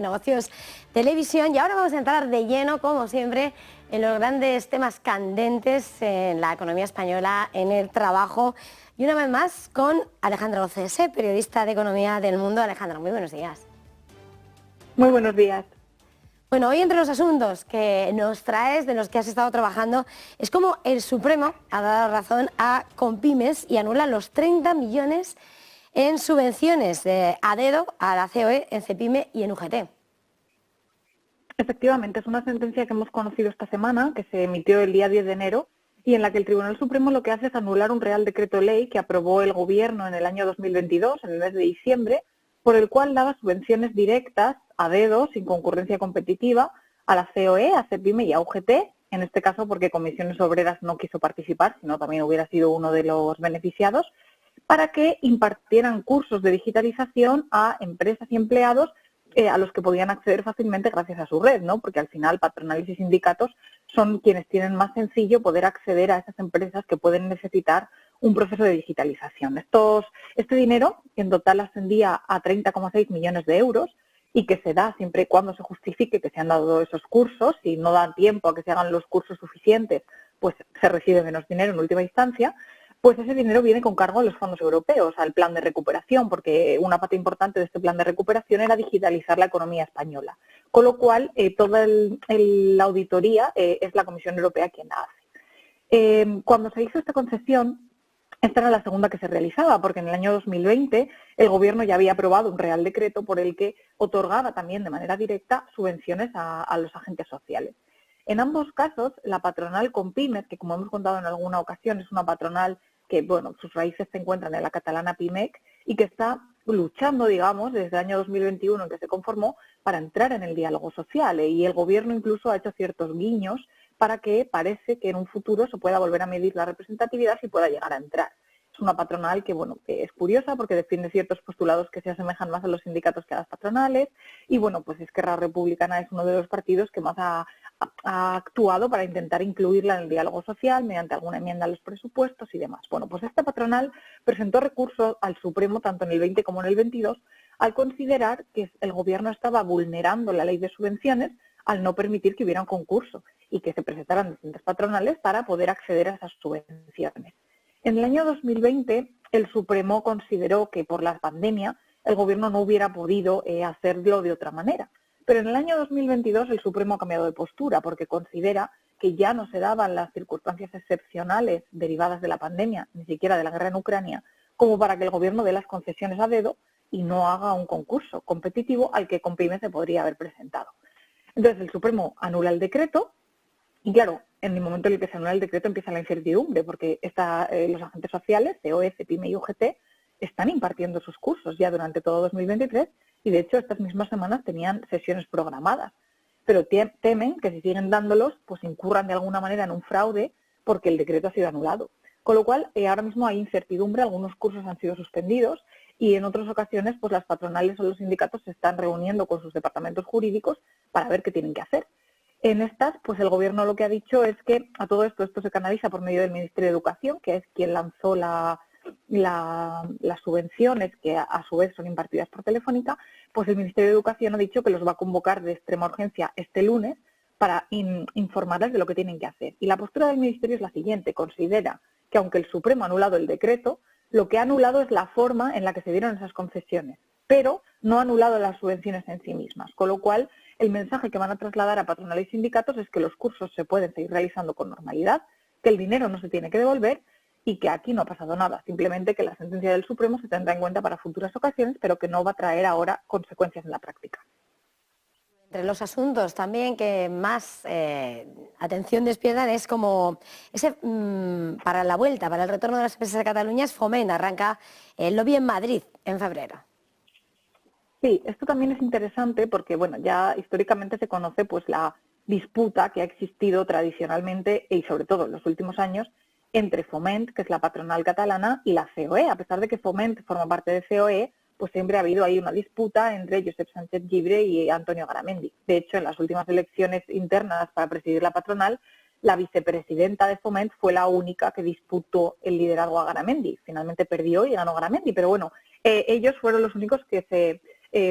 Negocios Televisión, y ahora vamos a entrar de lleno, como siempre, en los grandes temas candentes en la economía española, en el trabajo, y una vez más con Alejandra Ocese, periodista de Economía del Mundo. Alejandra, muy buenos días. Muy buenos días. Bueno, hoy entre los asuntos que nos traes, de los que has estado trabajando, es como el Supremo ha dado razón a Compymes y anula los 30 millones en subvenciones a dedo a la COE, en Cepyme y en UGT. Efectivamente, es una sentencia que hemos conocido esta semana, que se emitió el día 10 de enero, y en la que el Tribunal Supremo lo que hace es anular un Real Decreto Ley que aprobó el Gobierno en el año 2022, en el mes de diciembre, por el cual daba subvenciones directas a dedo, sin concurrencia competitiva, a la COE, a Cepyme y a UGT, en este caso porque Comisiones Obreras no quiso participar, sino también hubiera sido uno de los beneficiados, para que impartieran cursos de digitalización a empresas y empleados a los que podían acceder fácilmente gracias a su red, ¿no? Porque al final patronales y sindicatos son quienes tienen más sencillo poder acceder a esas empresas que pueden necesitar un proceso de digitalización. Este dinero en total ascendía a 30,6 millones de euros y que se da siempre y cuando se justifique que se han dado esos cursos. Si no dan tiempo a que se hagan los cursos suficientes, pues se recibe menos dinero en última instancia. Pues ese dinero viene con cargo a los fondos europeos, al plan de recuperación, porque una parte importante de este plan de recuperación era digitalizar la economía española. Con lo cual, toda la auditoría es la Comisión Europea quien la hace. Cuando se hizo esta concesión, esta era la segunda que se realizaba, porque en el año 2020 el Gobierno ya había aprobado un Real Decreto por el que otorgaba también de manera directa subvenciones a los agentes sociales. En ambos casos, la patronal Compymes, que como hemos contado en alguna ocasión es una patronal que, bueno, sus raíces se encuentran en la catalana PIMEC y que está luchando, digamos, desde el año 2021 en que se conformó para entrar en el diálogo social, y el Gobierno incluso ha hecho ciertos guiños para que parece que en un futuro se pueda volver a medir la representatividad y pueda llegar a entrar. Es una patronal que, bueno, que es curiosa porque defiende ciertos postulados que se asemejan más a los sindicatos que a las patronales y, bueno, pues Esquerra Republicana es uno de los partidos que más ha actuado para intentar incluirla en el diálogo social mediante alguna enmienda a los presupuestos y demás. Bueno, pues esta patronal presentó recursos al Supremo tanto en el 20 como en el 22 al considerar que el Gobierno estaba vulnerando la ley de subvenciones al no permitir que hubiera un concurso y que se presentaran distintas patronales para poder acceder a esas subvenciones. En el año 2020, el Supremo consideró que por la pandemia el Gobierno no hubiera podido hacerlo de otra manera. Pero en el año 2022 el Supremo ha cambiado de postura porque considera que ya no se daban las circunstancias excepcionales derivadas de la pandemia, ni siquiera de la guerra en Ucrania, como para que el Gobierno dé las concesiones a dedo y no haga un concurso competitivo al que Compymes se podría haber presentado. Entonces el Supremo anula el decreto y, claro, en el momento en el que se anula el decreto empieza la incertidumbre porque los agentes sociales, COE, Cepyme y UGT, están impartiendo sus cursos ya durante todo 2023 y, de hecho, estas mismas semanas tenían sesiones programadas. Pero temen que si siguen dándolos, pues incurran de alguna manera en un fraude porque el decreto ha sido anulado. Con lo cual, ahora mismo hay incertidumbre, algunos cursos han sido suspendidos y en otras ocasiones pues las patronales o los sindicatos se están reuniendo con sus departamentos jurídicos para ver qué tienen que hacer. En estas, pues el Gobierno lo que ha dicho es que a todo esto se canaliza por medio del Ministerio de Educación, que es quien lanzó las subvenciones que a su vez son impartidas por Telefónica. Pues el Ministerio de Educación ha dicho que los va a convocar de extrema urgencia este lunes para informarles de lo que tienen que hacer. Y la postura del Ministerio es la siguiente: considera que aunque el Supremo ha anulado el decreto, lo que ha anulado es la forma en la que se dieron esas concesiones, pero no ha anulado las subvenciones en sí mismas, con lo cual el mensaje que van a trasladar a patronales y sindicatos es que los cursos se pueden seguir realizando con normalidad, que el dinero no se tiene que devolver y que aquí no ha pasado nada, simplemente que la sentencia del Supremo se tendrá en cuenta para futuras ocasiones, pero que no va a traer ahora consecuencias en la práctica. Entre los asuntos también que más atención despiertan es como ese para la vuelta, para el retorno de las empresas a Cataluña, es Foment, arranca el lobby en Madrid en febrero. Sí, esto también es interesante porque, bueno, ya históricamente se conoce pues la disputa que ha existido tradicionalmente y sobre todo en los últimos años entre Foment, que es la patronal catalana, y la COE. A pesar de que Foment forma parte de COE, pues siempre ha habido ahí una disputa entre Josep Sánchez Llibre y Antonio Garamendi. De hecho, en las últimas elecciones internas para presidir la patronal, la vicepresidenta de Foment fue la única que disputó el liderazgo a Garamendi. Finalmente perdió y ganó Garamendi, pero bueno, ellos fueron los únicos que se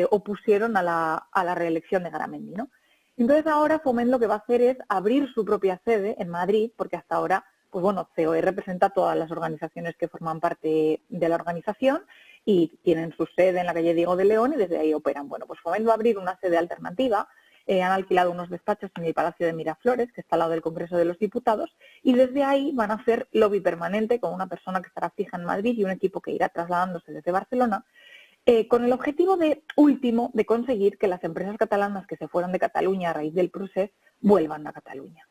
opusieron a la reelección de Garamendi, ¿no? Entonces ahora Foment lo que va a hacer es abrir su propia sede en Madrid, porque hasta ahora, pues bueno, COE representa a todas las organizaciones que forman parte de la organización y tienen su sede en la calle Diego de León y desde ahí operan. Bueno, pues Foment va a abrir una sede alternativa. Han alquilado unos despachos en el Palacio de Miraflores, que está al lado del Congreso de los Diputados, y desde ahí van a hacer lobby permanente con una persona que estará fija en Madrid y un equipo que irá trasladándose desde Barcelona, con el objetivo último de conseguir que las empresas catalanas que se fueron de Cataluña a raíz del procés vuelvan a Cataluña.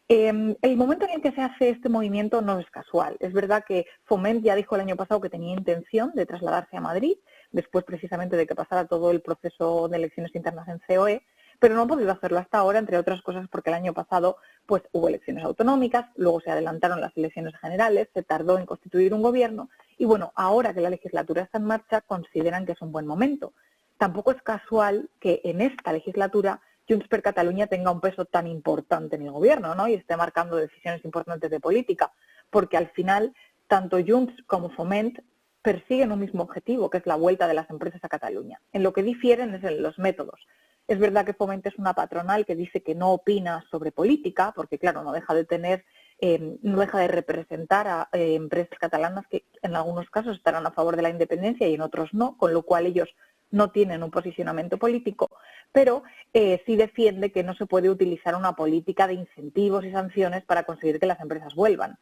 El momento en el que se hace este movimiento no es casual. Es verdad que Foment ya dijo el año pasado que tenía intención de trasladarse a Madrid, después precisamente de que pasara todo el proceso de elecciones internas en COE, pero no ha podido hacerlo hasta ahora, entre otras cosas porque el año pasado pues hubo elecciones autonómicas, luego se adelantaron las elecciones generales, se tardó en constituir un gobierno y bueno, ahora que la legislatura está en marcha consideran que es un buen momento. Tampoco es casual que en esta legislatura Junts per Catalunya tenga un peso tan importante en el gobierno, ¿no? Y esté marcando decisiones importantes de política, porque al final tanto Junts como Foment persiguen un mismo objetivo, que es la vuelta de las empresas a Cataluña. En lo que difieren es en los métodos. Es verdad que Foment es una patronal que dice que no opina sobre política, porque claro, no deja de representar a empresas catalanas que en algunos casos estarán a favor de la independencia y en otros no, con lo cual ellos no tienen un posicionamiento político, pero sí defiende que no se puede utilizar una política de incentivos y sanciones para conseguir que las empresas vuelvan.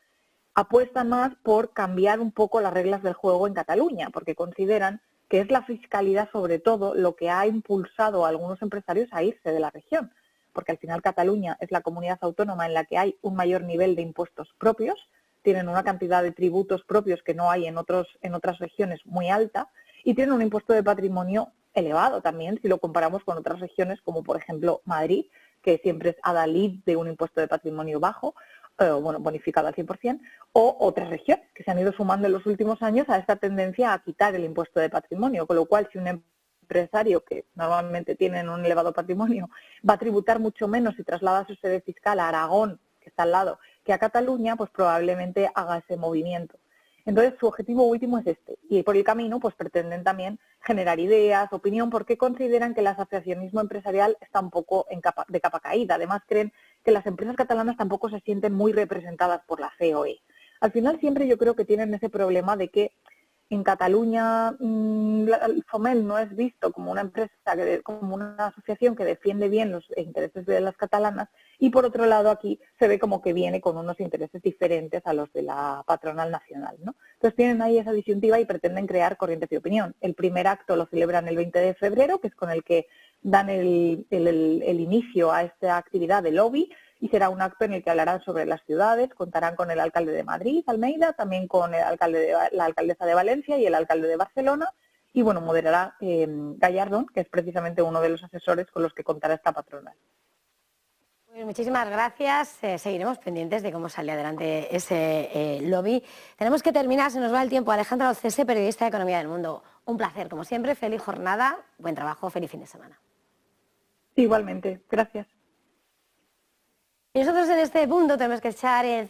Apuestan más por cambiar un poco las reglas del juego en Cataluña, porque consideran que es la fiscalidad sobre todo lo que ha impulsado a algunos empresarios a irse de la región, porque al final Cataluña es la comunidad autónoma en la que hay un mayor nivel de impuestos propios, tienen una cantidad de tributos propios que no hay en otras regiones muy alta y tienen un impuesto de patrimonio elevado también si lo comparamos con otras regiones como por ejemplo Madrid, que siempre es adalid de un impuesto de patrimonio bajo, bonificado al 100%, o otras regiones que se han ido sumando en los últimos años a esta tendencia a quitar el impuesto de patrimonio, con lo cual si un empresario que normalmente tiene un elevado patrimonio va a tributar mucho menos si traslada su sede fiscal a Aragón, que está al lado, que a Cataluña, pues probablemente haga ese movimiento. Entonces su objetivo último es este, y por el camino pues pretenden también generar ideas, opinión, porque consideran que el asociacionismo empresarial está un poco de capa caída. Además creen que las empresas catalanas tampoco se sienten muy representadas por la COE. Al final siempre yo creo que tienen ese problema de que en Cataluña el Foment no es visto como una empresa, como una asociación que defiende bien los intereses de las catalanas y por otro lado aquí se ve como que viene con unos intereses diferentes a los de la patronal nacional, ¿no? Entonces tienen ahí esa disyuntiva y pretenden crear corrientes de opinión. El primer acto lo celebran el 20 de febrero, que es con el que dan el inicio a esta actividad de lobby, y será un acto en el que hablarán sobre las ciudades, contarán con el alcalde de Madrid, Almeida, también con la alcaldesa de Valencia y el alcalde de Barcelona, y bueno, moderará Gallardón, que es precisamente uno de los asesores con los que contará esta patronal. Pues muchísimas gracias, seguiremos pendientes de cómo sale adelante ese lobby. Tenemos que terminar, se nos va el tiempo. Alejandra Ocese, periodista de Economía del Mundo. Un placer, como siempre, feliz jornada, buen trabajo, feliz fin de semana. Igualmente, gracias. Y nosotros en este punto tenemos que echar